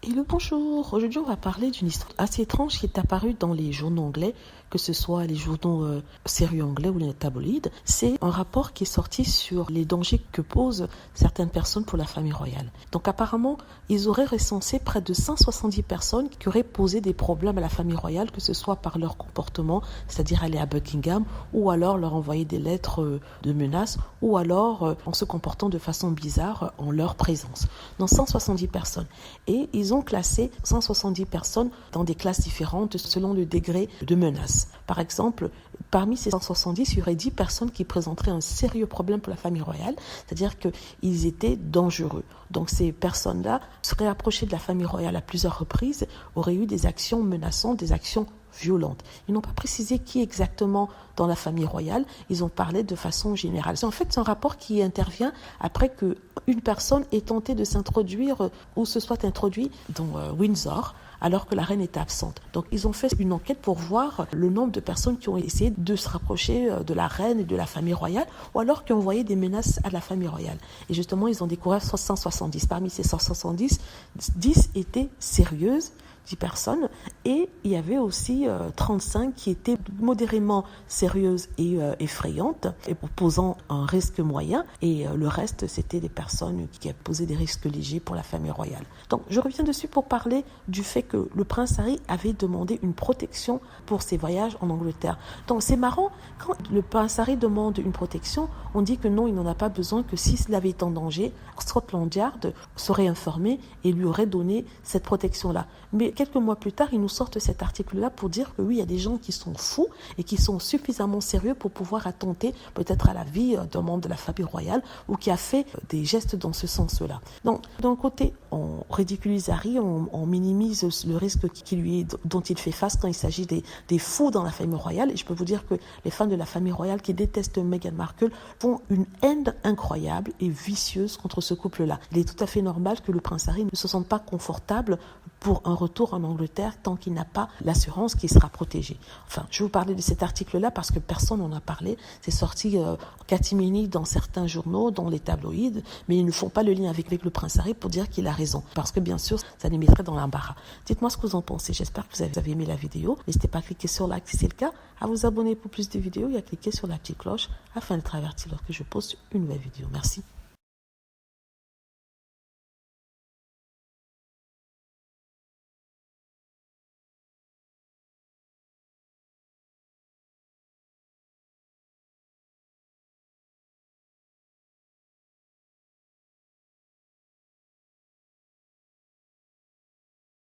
Et le bonjour, aujourd'hui on va parler d'une histoire assez étrange qui est apparue dans les journaux anglais, que ce soit les journaux sérieux anglais ou les tabloïds. C'est un rapport qui est sorti sur les dangers que posent certaines personnes pour la famille royale. Donc apparemment, ils auraient recensé près de 170 personnes qui auraient posé des problèmes à la famille royale, que ce soit par leur comportement, c'est-à-dire aller à Buckingham, ou alors leur envoyer des lettres de menaces, ou alors en se comportant de façon bizarre en leur présence. Donc 170 personnes. Et ils ont classé 170 personnes dans des classes différentes selon le degré de menace. Par exemple, parmi ces 170, il y aurait 10 personnes qui présenteraient un sérieux problème pour la famille royale, c'est-à-dire qu'ils étaient dangereux. Donc ces personnes-là seraient approchées de la famille royale à plusieurs reprises, auraient eu des actions menaçantes, des actions violentes. Ils n'ont pas précisé qui exactement dans la famille royale, ils ont parlé de façon générale. En fait, c'est un rapport qui intervient après qu'une personne ait tenté de s'introduire ou se soit introduit dans Windsor, alors que la reine était absente. Donc ils ont fait une enquête pour voir le nombre de personnes qui ont essayé de se rapprocher de la reine et de la famille royale, ou alors qui ont envoyé des menaces à la famille royale. Et justement, ils ont découvert 170. Parmi ces 170, 10 étaient sérieuses, 10 personnes, et il y avait aussi 35 qui étaient modérément sérieuses et effrayantes, et posant un risque moyen, et le reste, c'était des personnes qui posaient des risques légers pour la famille royale. Donc, je reviens dessus pour parler du fait que le prince Harry avait demandé une protection pour ses voyages en Angleterre. Donc, c'est marrant, quand le prince Harry demande une protection, on dit que non, il n'en a pas besoin, que s'il avait été en danger, Scotland Yard serait informé et lui aurait donné cette protection-là. Mais quelques mois plus tard, ils nous sortent cet article-là pour dire que oui, il y a des gens qui sont fous et qui sont suffisamment sérieux pour pouvoir attenter peut-être à la vie d'un membre de la famille royale ou qui a fait des gestes dans ce sens-là. Donc, d'un côté, on ridiculise Harry, on minimise le risque dont il fait face quand il s'agit des fous dans la famille royale. Et je peux vous dire que les fans de la famille royale qui détestent Meghan Markle font une haine incroyable et vicieuse contre ce couple-là. Il est tout à fait normal que le prince Harry ne se sente pas confortable pour un retour en Angleterre tant qu'il n'a pas l'assurance qu'il sera protégé. Enfin, je vais vous parler de cet article-là parce que personne n'en a parlé. C'est sorti catimini dans certains journaux, dans les tabloïds, mais ils ne font pas le lien avec le prince Harry pour dire qu'il a raison. Parce que bien sûr, ça les mettrait dans l'embarras. Dites-moi ce que vous en pensez. J'espère que vous avez aimé la vidéo. N'hésitez pas à cliquer sur like si c'est le cas, à vous abonner pour plus de vidéos et à cliquer sur la petite cloche afin d'être averti lorsque je poste une nouvelle vidéo. Merci.